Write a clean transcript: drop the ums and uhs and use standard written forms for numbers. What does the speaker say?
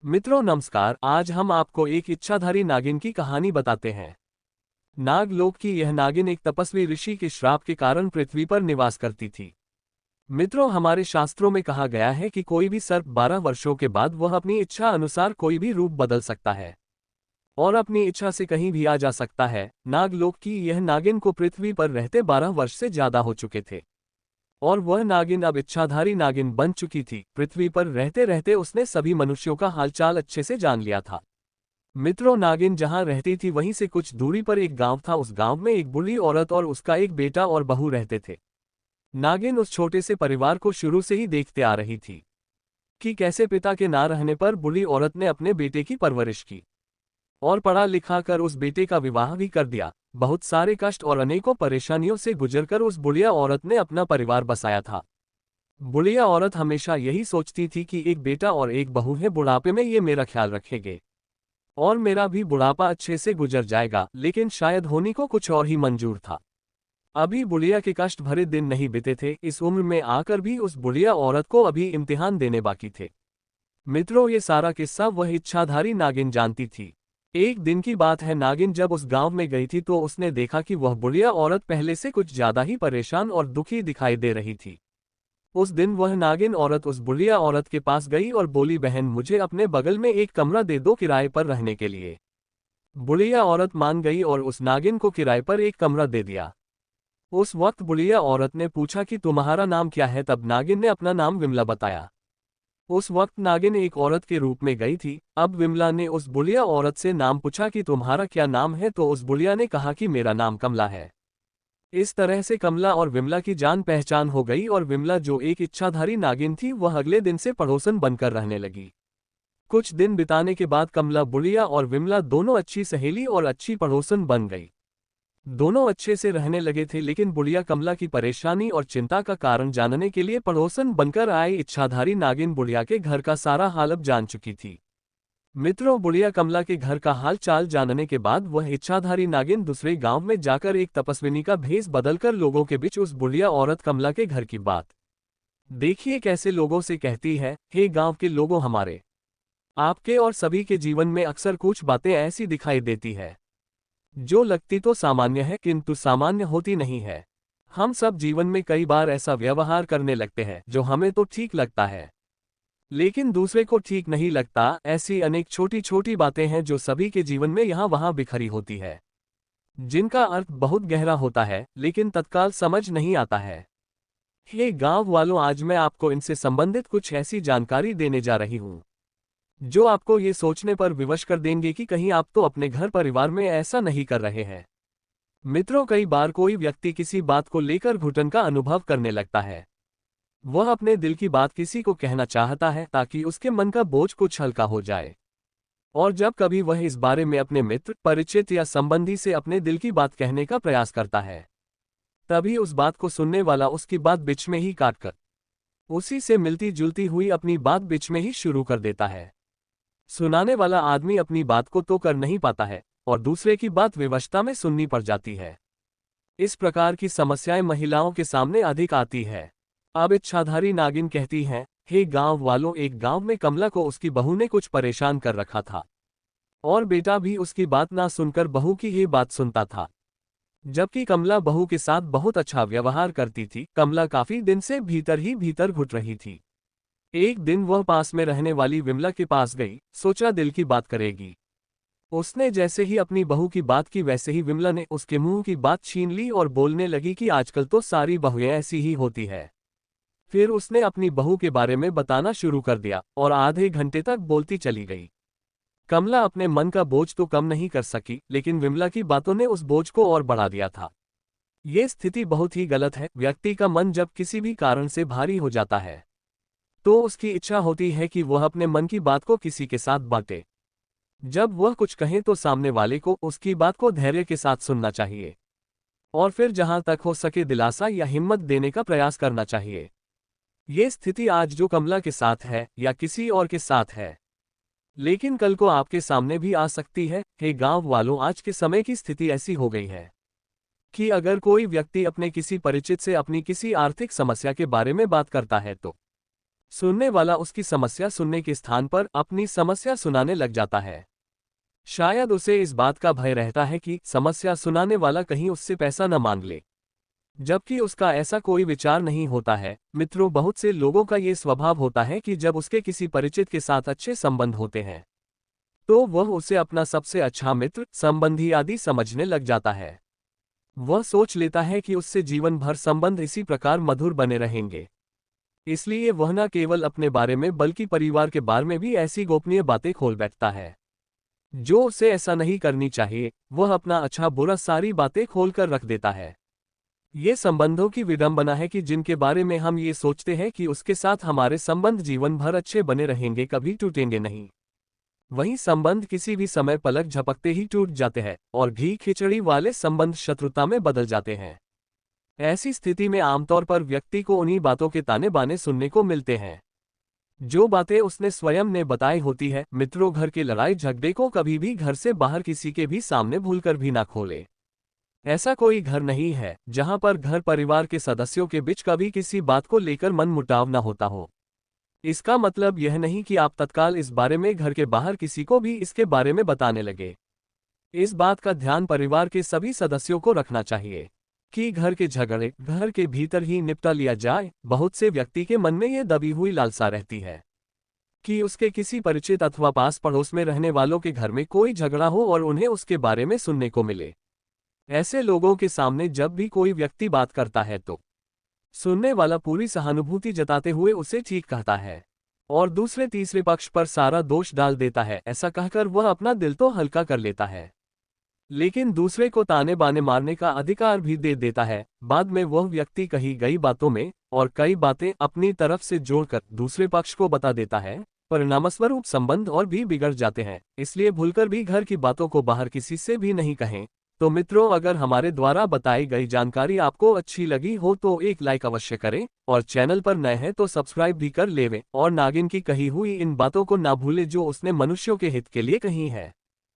मित्रों नमस्कार। आज हम आपको एक इच्छाधारी नागिन की कहानी बताते हैं। नागलोक की यह नागिन एक तपस्वी ऋषि के श्राप के कारण पृथ्वी पर निवास करती थी। मित्रों, हमारे शास्त्रों में कहा गया है कि कोई भी सर्प 12 वर्षों के बाद वह अपनी इच्छा अनुसार कोई भी रूप बदल सकता है और अपनी इच्छा से कहीं भी आ जा सकता है। नागलोक की यह नागिन को पृथ्वी पर रहते 12 वर्ष से ज्यादा हो चुके थे और वह नागिन अब इच्छाधारी नागिन बन चुकी थी। पृथ्वी पर रहते रहते उसने सभी मनुष्यों का हालचाल अच्छे से जान लिया था। मित्रों, नागिन जहां रहती थी वहीं से कुछ दूरी पर एक गांव था। उस गांव में एक बूढ़ी औरत और उसका एक बेटा और बहू रहते थे। नागिन उस छोटे से परिवार को शुरू से ही देखते आ रही थी कि कैसे पिता के ना रहने पर बूढ़ी औरत ने अपने बेटे की परवरिश की और पढ़ा लिखा कर उस बेटे का विवाह भी कर दिया। बहुत सारे कष्ट और अनेकों परेशानियों से गुजरकर उस बुढ़िया औरत ने अपना परिवार बसाया था। बुढ़िया औरत हमेशा यही सोचती थी कि एक बेटा और एक बहू है, बुढ़ापे में ये मेरा ख्याल रखेंगे और मेरा भी बुढ़ापा अच्छे से गुजर जाएगा। लेकिन शायद होनी को कुछ और ही मंजूर था। अभी बुढ़िया के कष्ट भरे दिन नहीं बीते थे। इस उम्र में आकर भी उस बुढ़िया औरत को अभी इम्तिहान देने बाकी थे। मित्रों, ये सारा किस्सा वह इच्छाधारी नागिन जानती थी। एक दिन की बात है, नागिन जब उस गांव में गई थी तो उसने देखा कि वह बुढ़िया औरत पहले से कुछ ज्यादा ही परेशान और दुखी दिखाई दे रही थी। उस दिन वह नागिन औरत उस बुढ़िया औरत के पास गई और बोली, बहन, मुझे अपने बगल में एक कमरा दे दो किराए पर रहने के लिए। बुढ़िया औरत मान गई और उस नागिन को किराए पर एक कमरा दे दिया। उस वक्त बुढ़िया औरत ने पूछा कि तुम्हारा नाम क्या है। तब नागिन ने अपना नाम विमला बताया। उस वक्त नागिन एक औरत के रूप में गई थी। अब विमला ने उस बुढ़िया औरत से नाम पूछा कि तुम्हारा क्या नाम है, तो उस बुढ़िया ने कहा कि मेरा नाम कमला है। इस तरह से कमला और विमला की जान पहचान हो गई और विमला, जो एक इच्छाधारी नागिन थी, वह अगले दिन से पड़ोसन बनकर रहने लगी। कुछ दिन बिताने के बाद कमला, बुढ़िया और विमला दोनों अच्छी सहेली और अच्छी पड़ोसन बन गई। दोनों अच्छे से रहने लगे थे, लेकिन बुढ़िया कमला की परेशानी और चिंता का कारण जानने के लिए पड़ोसन बनकर आए इच्छाधारी नागिन बुढ़िया के घर का सारा हाल अब जान चुकी थी। मित्रों, बुढ़िया कमला के घर का हाल चाल जानने के बाद वह इच्छाधारी नागिन दूसरे गांव में जाकर एक तपस्विनी का भेष बदलकर लोगों के बीच उस बुढ़िया औरत कमला के घर की बात देखिए कैसे लोगों से कहती है, हे गांव के लोगों, हमारे, आपके और सभी के जीवन में अक्सर कुछ बातें ऐसी दिखाई देती है जो लगती तो सामान्य है किंतु सामान्य होती नहीं है। हम सब जीवन में कई बार ऐसा व्यवहार करने लगते हैं जो हमें तो ठीक लगता है लेकिन दूसरे को ठीक नहीं लगता। ऐसी अनेक छोटी छोटी बातें हैं जो सभी के जीवन में यहाँ वहाँ बिखरी होती है, जिनका अर्थ बहुत गहरा होता है लेकिन तत्काल समझ नहीं आता है। हे गांव वालों, आज मैं आपको इनसे संबंधित कुछ ऐसी जानकारी देने जा रही हूँ जो आपको ये सोचने पर विवश कर देंगे कि कहीं आप तो अपने घर परिवार में ऐसा नहीं कर रहे हैं। मित्रों, कई बार कोई व्यक्ति किसी बात को लेकर घुटन का अनुभव करने लगता है। वह अपने दिल की बात किसी को कहना चाहता है ताकि उसके मन का बोझ कुछ हल्का हो जाए। और जब कभी वह इस बारे में अपने मित्र, परिचित या संबंधी से अपने दिल की बात कहने का प्रयास करता है, तभी उस बात को सुनने वाला उसकी बात बीच में ही काटकर उसी से मिलती जुलती हुई अपनी बात बीच में ही शुरू कर देता है। सुनाने वाला आदमी अपनी बात को तो कर नहीं पाता है और दूसरे की बात विवशता में सुननी पड़ जाती है। इस प्रकार की समस्याएं महिलाओं के सामने अधिक आती है। अब इच्छाधारी नागिन कहती है, हे गांव वालों, एक गांव में कमला को उसकी बहू ने कुछ परेशान कर रखा था और बेटा भी उसकी बात ना सुनकर बहू की ही बात सुनता था। जबकि कमला बहू के साथ बहुत अच्छा व्यवहार करती थी। कमला काफी दिन से भीतर ही भीतर घुट रही थी। एक दिन वह पास में रहने वाली विमला के पास गई, सोचा दिल की बात करेगी। उसने जैसे ही अपनी बहू की बात की वैसे ही विमला ने उसके मुंह की बात छीन ली और बोलने लगी कि आजकल तो सारी बहुएं ऐसी ही होती है। फिर उसने अपनी बहू के बारे में बताना शुरू कर दिया और आधे घंटे तक बोलती चली गई। कमला अपने मन का बोझ तो कम नहीं कर सकी, लेकिन विमला की बातों ने उस बोझ को और बढ़ा दिया था। ये स्थिति बहुत ही गलत है। व्यक्ति का मन जब किसी भी कारण से भारी हो जाता है तो उसकी इच्छा होती है कि वह अपने मन की बात को किसी के साथ बांटे। जब वह कुछ कहे तो सामने वाले को उसकी बात को धैर्य के साथ सुनना चाहिए और फिर जहां तक हो सके दिलासा या हिम्मत देने का प्रयास करना चाहिए। ये स्थिति आज जो कमला के साथ है या किसी और के साथ है, लेकिन कल को आपके सामने भी आ सकती है। हे गांव वालों, आज के समय की स्थिति ऐसी हो गई है कि अगर कोई व्यक्ति अपने किसी परिचित से अपनी किसी आर्थिक समस्या के बारे में बात करता है तो सुनने वाला उसकी समस्या सुनने के स्थान पर अपनी समस्या सुनाने लग जाता है। शायद उसे इस बात का भय रहता है कि समस्या सुनाने वाला कहीं उससे पैसा न मांग ले, जबकि उसका ऐसा कोई विचार नहीं होता है। मित्रों, बहुत से लोगों का ये स्वभाव होता है कि जब उसके किसी परिचित के साथ अच्छे संबंध होते हैं तो वह उसे अपना सबसे अच्छा मित्र, संबंधी आदि समझने लग जाता है। वह सोच लेता है कि उससे जीवन भर संबंध इसी प्रकार मधुर बने रहेंगे। इसलिए वह न केवल अपने बारे में बल्कि परिवार के बारे में भी ऐसी गोपनीय बातें खोल बैठता है जो उसे ऐसा नहीं करनी चाहिए। वह अपना अच्छा बुरा सारी बातें खोलकर रख देता है। ये संबंधों की विडंबना है कि जिनके बारे में हम ये सोचते हैं कि उसके साथ हमारे संबंध जीवन भर अच्छे बने रहेंगे, कभी टूटेंगे नहीं, वही संबंध किसी भी समय पलक झपकते ही टूट जाते हैं और घी खिचड़ी वाले संबंध शत्रुता में बदल जाते हैं। ऐसी स्थिति में आमतौर पर व्यक्ति को उन्हीं बातों के ताने बाने सुनने को मिलते हैं जो बातें उसने स्वयं ने बताई होती है। मित्रों, घर के लड़ाई झगड़े को कभी भी घर से बाहर किसी के भी सामने भूलकर भी ना खोले। ऐसा कोई घर नहीं है जहां पर घर परिवार के सदस्यों के बीच कभी किसी बात को लेकर मनमुटाव न होता हो। इसका मतलब यह नहीं कि आप तत्काल इस बारे में घर के बाहर किसी को भी इसके बारे में बताने लगे। इस बात का ध्यान परिवार के सभी सदस्यों को रखना चाहिए कि घर के झगड़े घर के भीतर ही निपटा लिया जाए। बहुत से व्यक्ति के मन में यह दबी हुई लालसा रहती है कि उसके किसी परिचित अथवा पास पड़ोस में रहने वालों के घर में कोई झगड़ा हो और उन्हें उसके बारे में सुनने को मिले। ऐसे लोगों के सामने जब भी कोई व्यक्ति बात करता है तो सुनने वाला पूरी सहानुभूति जताते हुए उसे ठीक कहता है और दूसरे तीसरे पक्ष पर सारा दोष डाल देता है। ऐसा कहकर वह अपना दिल तो हल्का कर लेता है, लेकिन दूसरे को ताने बाने मारने का अधिकार भी दे देता है। बाद में वह व्यक्ति कही गई बातों में और कई बातें अपनी तरफ से जोड़कर दूसरे पक्ष को बता देता है। परिणामस्वरूप संबंध और भी बिगड़ जाते हैं। इसलिए भूलकर भी घर की बातों को बाहर किसी से भी नहीं कहें। तो मित्रों, अगर हमारे द्वारा बताई गई जानकारी आपको अच्छी लगी हो तो एक लाइक अवश्य करें और चैनल पर नए हैं तो सब्सक्राइब भी कर लेवें और नागिन की कही हुई इन बातों को ना भूलें जो उसने मनुष्यों के हित के लिए कही है।